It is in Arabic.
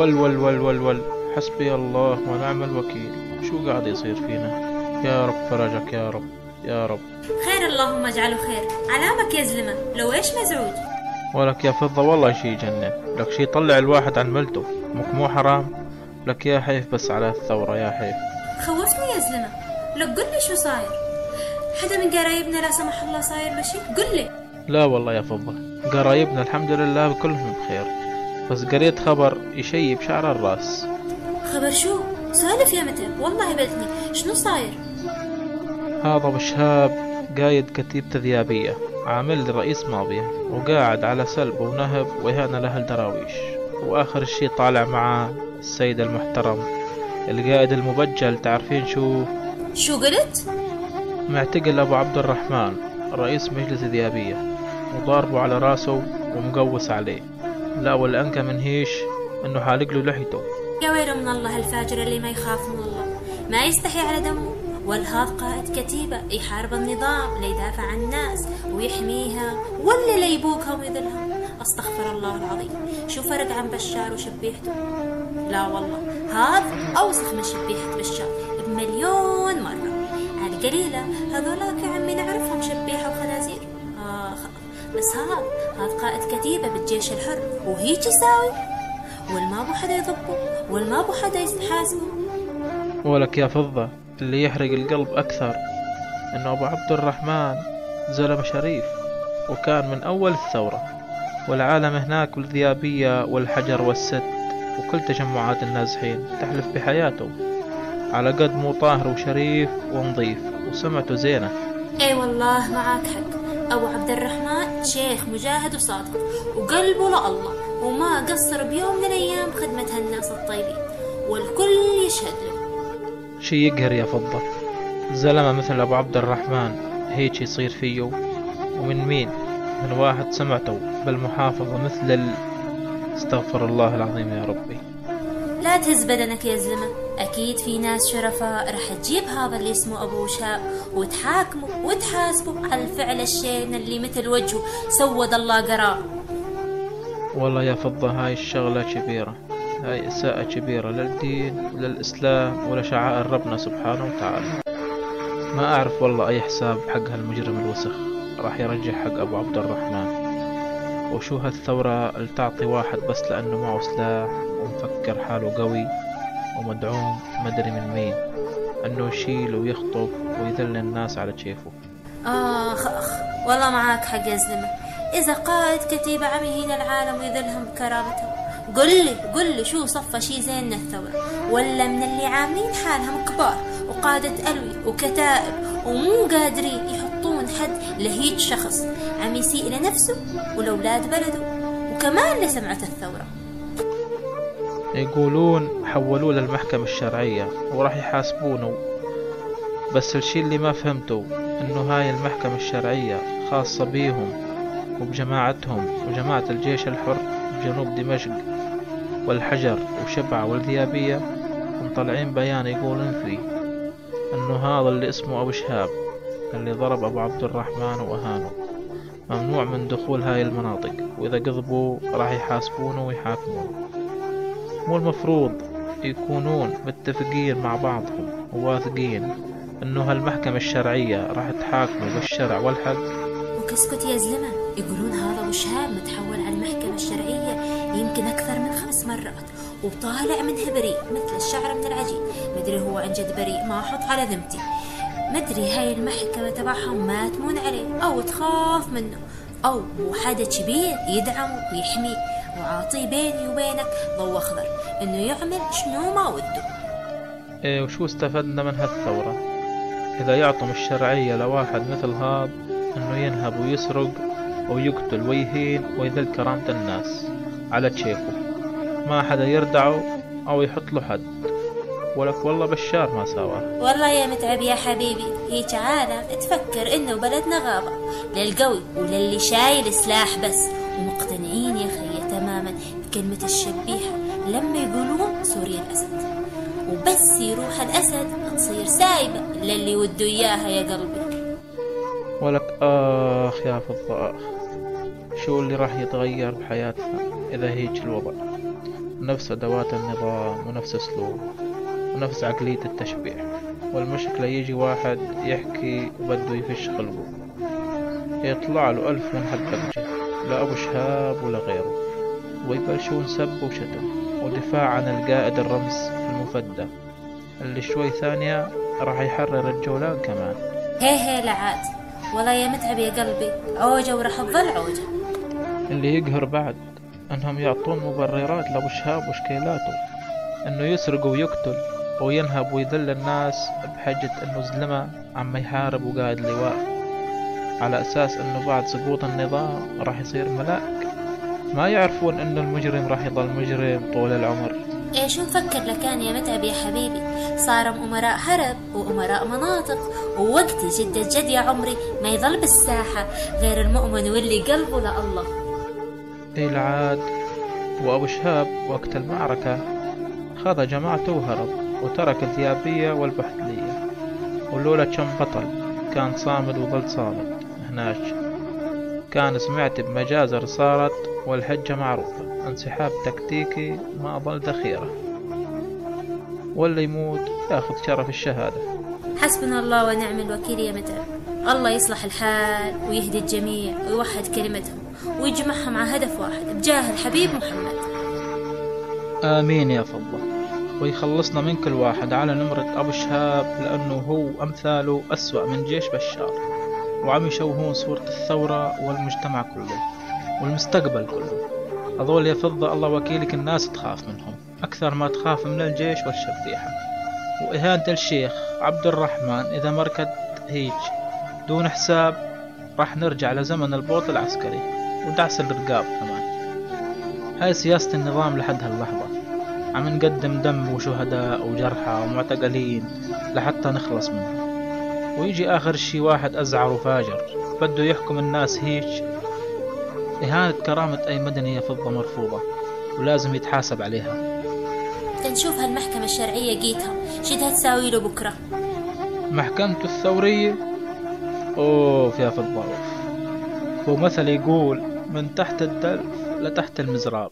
ول ول ول ول ول، حسبي الله ونعم الوكيل. شو قاعد يصير فينا؟ يا رب فرجك يا رب يا رب. خير، اللهم اجعله خير. علامك يا زلمة، لو ايش مزعوج؟ ولك يا فضة والله شي يجنن، لك شي يطلع الواحد عن ملته، مو حرام؟ لك يا حيف بس على الثورة يا حيف. خوفتني يا زلمة. لك قل لي شو صاير؟ حدا من قرايبنا لا سمح الله صاير له شي؟ قل لي. لا والله يا فضة، قرايبنا الحمد لله كلهم بخير، بس قريت خبر يشيب شعر الراس. خبر شو؟ سالف يا متى، والله بلتني. شنو صاير؟ هذا بشهاب قايد كتيبة ذيابية، عامل لي رئيس ماضية، وقاعد على سلب ونهب وإهانة لأهل دراويش. وآخر الشي طالع مع السيد المحترم القائد المبجل، تعرفين شو قلت؟ معتقل أبو عبد الرحمن رئيس مجلس ذيابية، وضاربه على راسه ومقوس عليه. لا والأنكى من هيش إنه حالق له لحيته. يا ويله من الله الفاجر اللي ما يخاف من الله، ما يستحي على دمه. والهذا قائد كتيبة يحارب النظام ليدافع عن الناس ويحميها، ولا ليبوكها ويذلها. استغفر الله العظيم. شو فرق عن بشار وشبيحته؟ لا والله، هذا أوسخ من شبيحة بشار بمليون مرة. على قليلة هذولاك يا عمي نعرفهم شبيحة وخنازير. بس هذا قائد كتيبة بالجيش الحر، وهيك يساوي، والما بو حدا يضبه، والما بو حدا يحاسبه. ولك يا فضة، اللي يحرق القلب أكثر إنه أبو عبد الرحمن زلمة شريف، وكان من أول الثورة، والعالم هناك والذيابية والحجر والسد وكل تجمعات النازحين تحلف بحياته، على قد مو طاهر وشريف ونظيف، وسمعته زينة. اي والله معاك حق. أبو عبد الرحمن شيخ مجاهد وصادق، وقلبه لله، وما قصر بيوم من الأيام خدمة هالناس الطيبين، والكل يشهد له. شي يقهر يا فضة، زلمة مثل أبو عبد الرحمن هيك يصير فيه؟ ومن مين؟ من واحد سمعته بالمحافظة مثل استغفر الله العظيم يا ربي. لا تهز بدنك يا زلمة، أكيد في ناس شرفاء رح تجيب هذا اللي اسمه أبو شاب وتحاكمه وتحاسبه على الفعل الشين اللي مثل وجهه سود الله قراه. والله يا فضة هاي الشغلة كبيرة، هاي إساءة كبيرة للدين وللإسلام ولشعائر ربنا سبحانه وتعالى. ما أعرف والله أي حساب حق هالمجرم الوسخ راح يرجع حق أبو عبد الرحمن. وشو هالثورة اللي تعطي واحد بس لأنه معه سلاح ومفكر حاله قوي ومدعوم مدري من مين أنه يشيل ويخطف ويذل الناس على كيفه. والله معاك حق يا زلمة. إذا قائد كتيبة عم يهين العالم ويذلهم بكرامتهم، قل لي شو صفى شي زين الثورة؟ ولا من اللي عاملين حالهم كبار وقادة ألوي وكتائب ومو قادرين يحطون حد لهيج شخص عم يسيء لنفسه ولأولاد بلده وكمان لسمعة الثورة. يقولون حولوه للمحكمة الشرعية وراح يحاسبونه، بس الشي اللي ما فهمته انه هاي المحكمة الشرعية خاصة بيهم وبجماعتهم وجماعة الجيش الحر بجنوب دمشق والحجر وشبعة والذيابية، ومطلعين بيان يقولون فيه انه هذا اللي اسمه ابو شهاب اللي ضرب ابو عبد الرحمن واهانه ممنوع من دخول هاي المناطق، واذا قضبوا راح يحاسبونه ويحاكمونه. مو المفروض يكونون متفقين مع بعضهم وواثقين انه هالمحكمة الشرعية راح تحاكمه بالشرع والحق؟ وكسكت يا زلمة، يقولون هذا ابو شهاب متحول على المحكمة الشرعية يمكن اكثر من 5 مرات، وطالع منها بريء مثل الشعر من العجين. مدري هو عن جد بريء، ما احط على ذمتي. مدري هاي المحكمة تبعهم ما تمون عليه او تخاف منه، او مو حدا كبير يدعمه ويحميه وعاطيه بيني وبينك ضوء اخضر انه يعمل شنو ما وده. ايه، وشو استفدنا من هالثورة اذا يعطم الشرعية لواحد مثل هذا انه ينهب ويسرق ويقتل ويهين ويذل كرامة الناس على كيفه، ما حدا يردعه او يحط له حد. ولك والله بشار ما سواه. والله يا متعب يا حبيبي، هيك عالم تفكر انه بلدنا غابة للقوي وللي شايل سلاح بس، ومقتنعين يا خي تماما بكلمة الشبيحة لما يقولون سوريا الأسد، وبس يروح الأسد تصير سايبة للي وده إياها يا قلبي. ولك يا فضة شو اللي راح يتغير بحياتنا إذا هيك الوضع؟ ونفس أدوات النظام ونفس أسلوب ونفس عقلية التشبيع. والمشكلة يجي واحد يحكي وبده يفش خلقه، يطلع له 1000 من حد، لا أبو شهاب ولا غيره، ويبلشون سب وشتم ودفاع عن القائد الرمز المفدى اللي شوي ثانية راح يحرر الجولان كمان. هي لعاد، والله يا متعب يا قلبي، عوجة وراح تظل عوجة. اللي يقهر بعد انهم يعطون مبررات لابو شهاب وشكيلاته انه يسرق ويقتل وينهب ويذل الناس بحجة انه زلمة عم يحارب وقائد لواء، على اساس انه بعد سقوط النظام راح يصير ملاك. ما يعرفون انه المجرم راح يضل مجرم طول العمر. ايش نفكر لكان يا متعب يا حبيبي، صاروا امراء حرب وامراء مناطق، ووقتي جد الجد يا عمري ما يظل بالساحة غير المؤمن واللي قلبه لله. اي العاد. وابو شهاب وقت المعركة خذ جماعته وهرب وترك الثيابية والبحثلية، ولولا كم بطل كان صامد وظل صامد هناك. كان سمعت بمجازر صارت والحجة معروفة، انسحاب تكتيكي ما ظل ذخيرة، واللي يموت ياخذ شرف الشهادة. حسبنا الله ونعم الوكيل يا متعب، الله يصلح الحال ويهدي الجميع ويوحد كلمتهم ويجمعها مع هدف واحد بجاه الحبيب محمد. آمين يا فضة، ويخلصنا من كل واحد على نمرة أبو شهاب، لأنه هو أمثاله أسوأ من جيش بشار، وعم يشوهون صورة الثورة والمجتمع كله والمستقبل كله. هذول يا فضة الله وكيلك الناس تخاف منهم أكثر ما تخاف من الجيش والشبيحة. وإهانة الشيخ عبد الرحمن إذا مركد هيج دون حساب راح نرجع لزمن البوط العسكري ودعس الرقاب كمان. هاي سياسة النظام لحد هاللحظة، عم نقدم دم وشهداء وجرحى ومعتقلين لحتى نخلص منهم، ويجي آخر شي واحد أزعر وفاجر بده يحكم الناس هيج. إهانة كرامة أي مدني يا فضة مرفوضة ولازم يتحاسب عليها. تنشوف هالمحكمة الشرعية قيتها شدها تساوي له بكرة. محكمته الثورية أوف يا فضة أوف. هو مثل يقول من تحت الدلف لتحت المزراب.